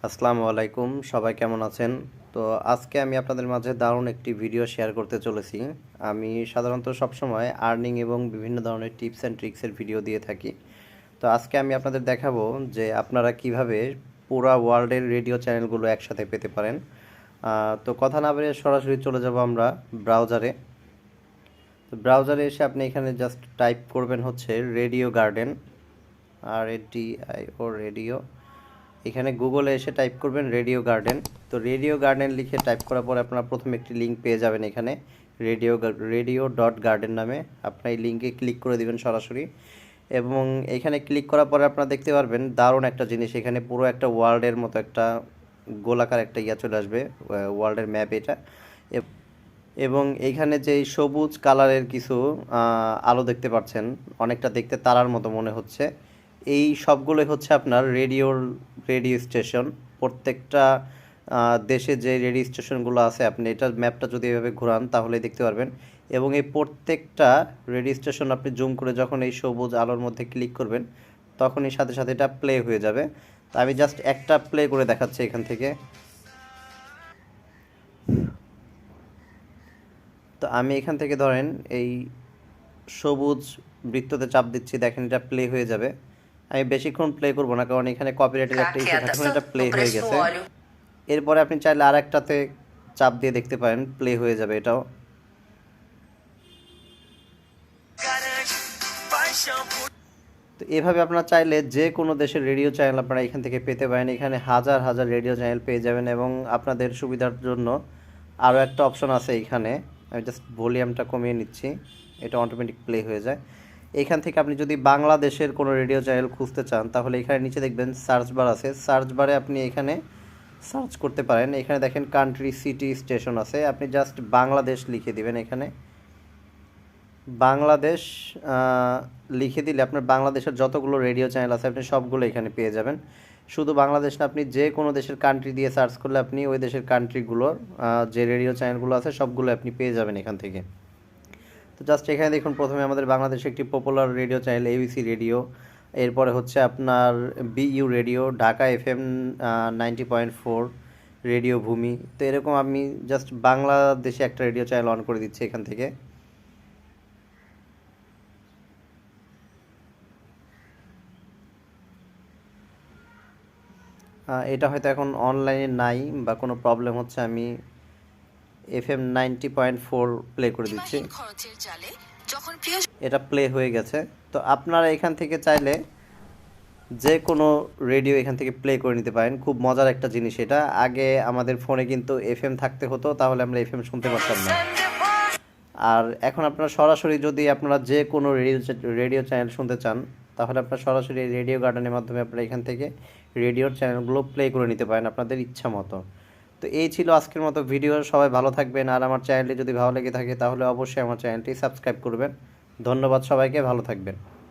আসসালামু আলাইকুম, সবাই কেমন আছেন? তো আজকে আমি আপনাদের মাঝে দারুণ একটি ভিডিও শেয়ার করতে চলেছি। আমি সাধারণত সবসময় আর্নিং এবং বিভিন্ন ধরনের টিপস অ্যান্ড ট্রিক্সের ভিডিও দিয়ে থাকি। তো আজকে আমি আপনাদের দেখাবো যে আপনারা কিভাবে পুরা ওয়ার্ল্ডের রেডিও চ্যানেলগুলো একসাথে পেতে পারেন। তো কথা না বাড়িয়ে সরাসরি চলে যাব আমরা ব্রাউজারে। তো ব্রাউজারে এসে আপনি এখানে জাস্ট টাইপ করবেন হচ্ছে রেডিও গার্ডেন, RADIO রেডিও। এখানে গুগলে এসে টাইপ করবেন রেডিও গার্ডেন। তো রেডিও গার্ডেন লিখে টাইপ করার পরে আপনারা প্রথমে একটি লিঙ্ক পেয়ে যাবেন এখানে রেডিও.গার্ডেন নামে। আপনার এই লিঙ্কে ক্লিক করে দিবেন সরাসরি, এবং এখানে ক্লিক করার পরে আপনারা দেখতে পারবেন দারুণ একটা জিনিস। এখানে পুরো একটা ওয়ার্ল্ডের মতো একটা গোলাকার একটা চলে আসবে, ওয়ার্ল্ডের ম্যাপ এটা। এবং এইখানে যে সবুজ কালারের কিছু আলো দেখতে পাচ্ছেন, অনেকটা দেখতে তারার মতো মনে হচ্ছে। এই সবগুলোই হচ্ছে আপনার রেডিও স্টেশন। প্রত্যেকটা দেশে যে রেডিও স্টেশনগুলো আছে, আপনি এটার ম্যাপটা যদি এভাবে ঘোরান তাহলে দেখতে পারবেন। এবং এই প্রত্যেকটা রেডিও স্টেশন আপনি জুম করে যখন এই সবুজ আলোর মধ্যে ক্লিক করবেন, তখনই সাথে সাথে এটা প্লে হয়ে যাবে। তো আমি জাস্ট একটা প্লে করে দেখাচ্ছি এখান থেকে। তো আমি এখান থেকে ধরেন এই সবুজ বৃত্ততে চাপ দিচ্ছি, দেখেন এটা প্লে হয়ে যাবে। আমি বেশিক্ষণ প্লে করব না, কারণ এখানে কপিরাইটের একটা ইস্যু থাকে। এটা প্লে হয়ে গেছে। এরপরে আপনি চাইলে আর একটাতে চাপ দিয়ে দেখতে পারেন, প্লে হয়ে যাবে এটাও। তো এভাবে আপনারা চাইলে যে কোনো দেশের রেডিও চ্যানেল আপনারা এখান থেকে পেতে পারেন। এখানে হাজার হাজার রেডিও চ্যানেল পেয়ে যাবেন, এবং আপনাদের সুবিধার জন্য আরও একটা অপশন আছে এখানে। আমি জাস্ট ভলিউমটা কমিয়ে নিচ্ছি, এটা অটোমেটিক প্লে হয়ে যায়। এইখান থেকে আপনি যদি বাংলাদেশের কোনো রেডিও চ্যানেল খুঁজতে চান, তাহলে এখানে নিচে দেখবেন সার্চ বার আছে। সার্চ বারে আপনি এখানে সার্চ করতে পারেন। এখানে দেখেন কান্ট্রি, সিটি, স্টেশন আছে। আপনি জাস্ট বাংলাদেশ লিখে দিবেন এখানে। বাংলাদেশ লিখে দিলে আপনার বাংলাদেশের যতগুলো রেডিও চ্যানেল আছে আপনি সবগুলো এখানে পেয়ে যাবেন। শুধু বাংলাদেশ না, আপনি যে কোনো দেশের কান্ট্রি দিয়ে সার্চ করলে আপনি ওই দেশের কান্ট্রিগুলোর যে রেডিও চ্যানেলগুলো আছে সবগুলো আপনি পেয়ে যাবেন এখান থেকে। তো জাস্ট এখানে দেখুন, প্রথমে আমাদের বাংলাদেশে একটি popular radio channel ABC radio, এরপরে হচ্ছে আপনার BU radio, Dhaka FM 90.4, radio ভূমি। তো এরকম আমি জাস্ট বাংলাদেশে একটা রেডিও চ্যানেল অন করে দিচ্ছি এখান থেকে। এটা হয়তো এখন অনলাইনে নাই বা কোনো প্রবলেম হচ্ছে। আমি FM 90.4 প্লে করে দিচ্ছি, এটা প্লে হয়ে গেছে। তো আপনারা এখান থেকে চাইলে যে কোনো রেডিও এখান থেকে প্লে করে নিতে পারেন। খুব মজার একটা জিনিস এটা। আগে আমাদের ফোনে কিন্তু FM থাকতে হতো, তাহলে আমরা FM শুনতে পারতাম না। আর এখন আপনারা সরাসরি যদি আপনারা যে কোনো রেডিও চ্যানেল শুনতে চান, তাহলে আপনারা সরাসরি রেডিও গার্ডেনের মাধ্যমে আপনারা এখান থেকে রেডিওর চ্যানেলগুলো প্লে করে নিতে পারেন আপনাদের ইচ্ছা মতো। তো এই ছিল আজকের মতো ভিডিও। সবাই ভালো থাকবেন, আর আমার চ্যানেলটি যদি ভালো লেগে থাকে তাহলে অবশ্যই আমার চ্যানেলটি সাবস্ক্রাইব করবেন। ধন্যবাদ সবাইকে, ভালো থাকবেন।